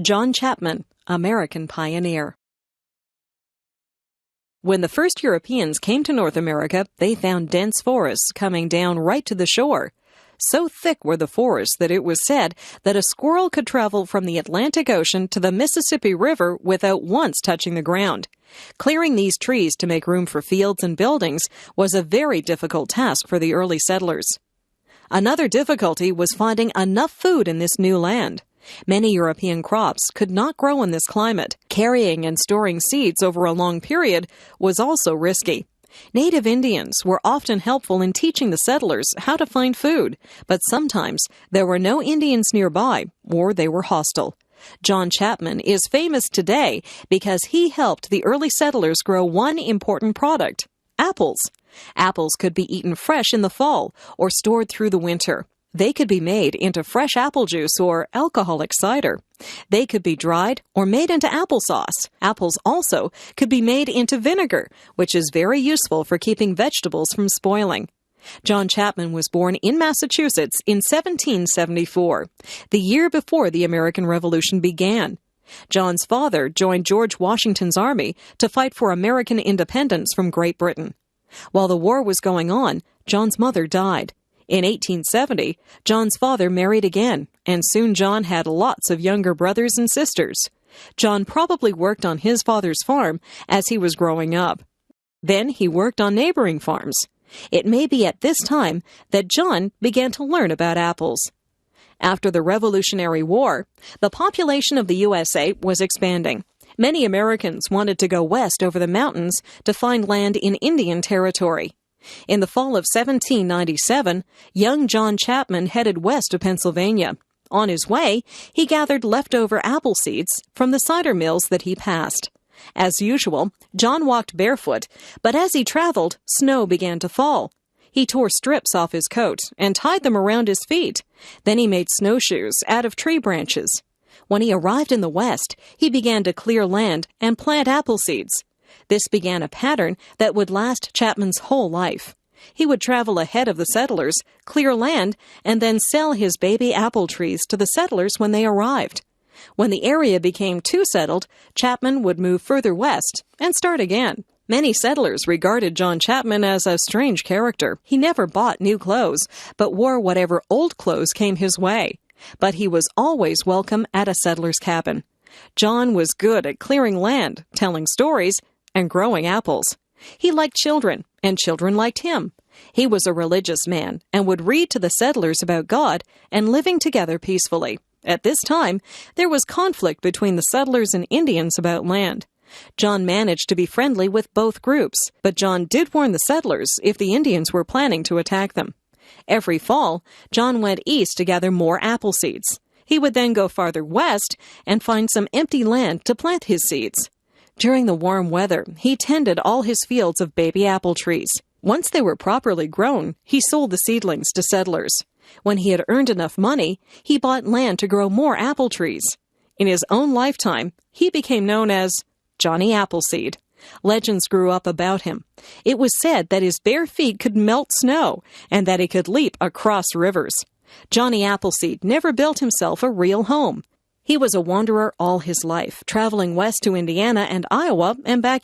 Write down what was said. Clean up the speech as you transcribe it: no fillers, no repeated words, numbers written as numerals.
John Chapman, American pioneer. When the first Europeans came to North America, they found dense forests coming down right to the shore. So thick were the forests that it was said that a squirrel could travel from the Atlantic Ocean to the Mississippi River without once touching the ground. Clearing these trees to make room for fields and buildings was a very difficult task for the early settlers. Another difficulty was finding enough food in this new land. Many European crops could not grow in this climate. Carrying and storing seeds over a long period was also risky. Native Indians were often helpful in teaching the settlers how to find food, but sometimes there were no Indians nearby, or they were hostile. John Chapman is famous today because he helped the early settlers grow one important product: apples. Apples could be eaten fresh in the fall or stored through the winter. They could be made into fresh apple juice or alcoholic cider. They could be dried or made into applesauce. Apples also could be made into vinegar, which is very useful for keeping vegetables from spoiling. John Chapman was born in Massachusetts in 1774, the year before the American Revolution began. John's father joined George Washington's army to fight for American independence from Great Britain. While the war was going on, John's mother died. In 1870, John's father married again, and soon John had lots of younger brothers and sisters. John probably worked on his father's farm as he was growing up. Then he worked on neighboring farms. It may be at this time that John began to learn about apples. After the Revolutionary War, the population of the USA was expanding. Many Americans wanted to go west over the mountains to find land in Indian Territory. In the fall of 1797, young John Chapman headed west to Pennsylvania. On his way, he gathered leftover apple seeds from the cider mills that he passed. As usual, John walked barefoot, but as he traveled, snow began to fall. He tore strips off his coat and tied them around his feet. Then he made snowshoes out of tree branches. When he arrived in the West, he began to clear land and plant apple seeds. This began a pattern that would last Chapman's whole life. He would travel ahead of the settlers, clear land, and then sell his baby apple trees to the settlers when they arrived. When the area became too settled, Chapman would move further west and start again. Many settlers regarded John Chapman as a strange character. He never bought new clothes, but wore whatever old clothes came his way. But he was always welcome at a settler's cabin. John was good at clearing land, telling stories, and growing apples. He liked children, and children liked him. He was a religious man and would read to the settlers about God and living together peacefully. At this time, there was conflict between the settlers and Indians about land. John managed to be friendly with both groups, but John did warn the settlers if the Indians were planning to attack them. Every fall, John went east to gather more apple seeds. He would then go farther west and find some empty land to plant his seeds. During the warm weather, he tended all his fields of baby apple trees. Once they were properly grown, he sold the seedlings to settlers. When he had earned enough money, he bought land to grow more apple trees. In his own lifetime, he became known as Johnny Appleseed. Legends grew up about him. It was said that his bare feet could melt snow and that he could leap across rivers. Johnny Appleseed never built himself a real home. He was a wanderer all his life, traveling west to Indiana and Iowa and back